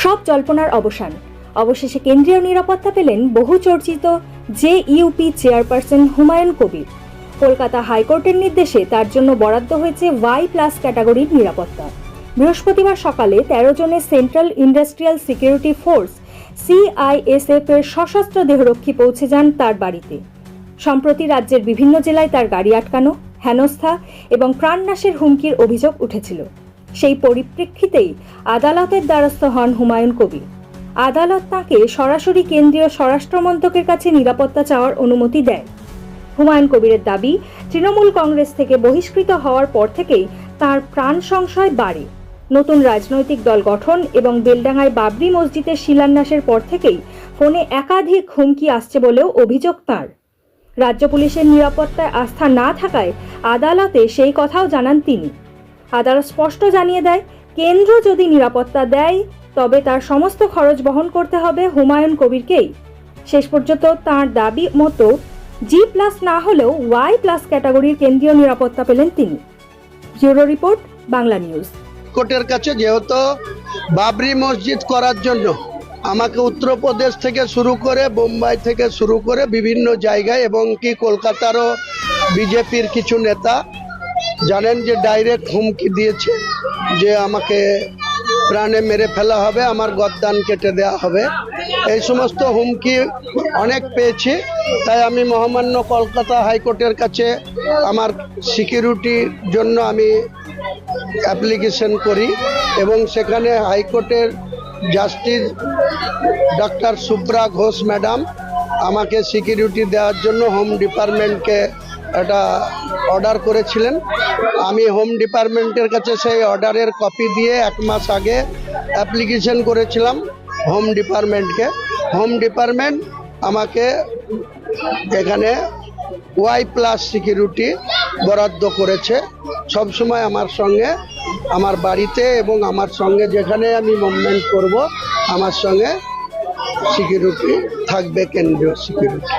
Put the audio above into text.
সব জল্পনার অবসান। অবশেষে কেন্দ্রীয় নিরাপত্তা পেলেন বহু চর্চিত জেইউপি চেয়ারপারসন হুমায়ুন কবির। কলকাতা হাইকোর্টের নির্দেশে তার জন্য বরাদ্দ হয়েছে Y+ ক্যাটাগরির নিরাপত্তা। বৃহস্পতিবার সকালে 13 জনের central industrial security force CISF এর সশস্ত্র দেহরক্ষী পৌঁছে যান তার বাড়িতে। সম্প্রতি রাজ্যের বিভিন্ন জেলায় তার গাড়ি আটকানো, হেনস্থা এবং প্রাণনাশের হুমকির অভিযোগ উঠেছিল। সেই পরিপ্রেক্ষিতেই আদালতের দ্বারস্থ হন হুমায়ুন কবির। আদালত তাঁকে সরাসরি কেন্দ্রীয় স্বরাষ্ট্র মন্ত্রকের কাছে নিরাপত্তা চাওয়ার অনুমতি দেয়। হুমায়ুন কবিরের দাবি, তৃণমূল কংগ্রেস থেকে বহিষ্কৃত হওয়ার পর থেকেই তার প্রাণ সংশয় বাড়ে। নতুন রাজনৈতিক দল গঠন এবং বেলডাঙ্গায় বাবরি মসজিদের শিলান্যাসের পর থেকেই ফোনে একাধিক হুমকি আসছে বলেও অভিযোগ তাঁর। রাজ্য পুলিশের নিরাপত্তায় আস্থা না থাকায় আদালতে সেই কথাও জানান তিনি। আদালত স্পষ্ট জানিয়ে দেয়, কেন্দ্র যদি নিরাপত্তা দেয় তবে তার সমস্ত খরচ বহন করতে হবে হুমায়ুন কবিরকেই। শেষ পর্যন্ত তাঁর দাবি মতো G+ না হলেও Y+ ক্যাটাগরির কেন্দ্রীয় নিরাপত্তা পেলেন তিনি। Bureau report, Bangla news. কোর্টের কাছে যেহেতু বাবরি মসজিদ করার জন্য আমাকে উত্তরপ্রদেশ থেকে শুরু করে, বোম্বাই থেকে শুরু করে বিভিন্ন জায়গায় এবং কি কলকাতারও বিজেপির কিছু নেতা জানেন যে ডাইরেক্ট হুমকি দিয়েছে যে আমাকে প্রাণে মেরে ফেলা হবে, আমার গর্দান কেটে দেওয়া হবে। এই সমস্ত হুমকি অনেক পেয়েছি। তাই আমি মহামান্য কলকাতা হাইকোর্টের কাছে আমার সিকিউরিটির জন্য আমি অ্যাপ্লিকেশন করি এবং সেখানে হাইকোর্টের justice doctor Subra Ghosh madam আমাকে সিকিউরিটি দেওয়ার জন্য হোম ডিপার্টমেন্টকে একটা অর্ডার করেছিলেন। আমি হোম ডিপার্টমেন্টের কাছে সেই অর্ডারের কপি দিয়ে 1 মাস আগে অ্যাপ্লিকেশন করেছিলাম হোম ডিপার্টমেন্টকে। হোম ডিপার্টমেন্ট আমাকে এখানে Y+ সিকিউরিটি বরাদ্দ করেছে। সবসময় আমার সঙ্গে, আমার বাড়িতে এবং আমার সঙ্গে যেখানে আমি মুভমেন্ট করব, আমার সঙ্গে সিকিউরিটি থাকবে, কেন্দ্রীয় সিকিউরিটি।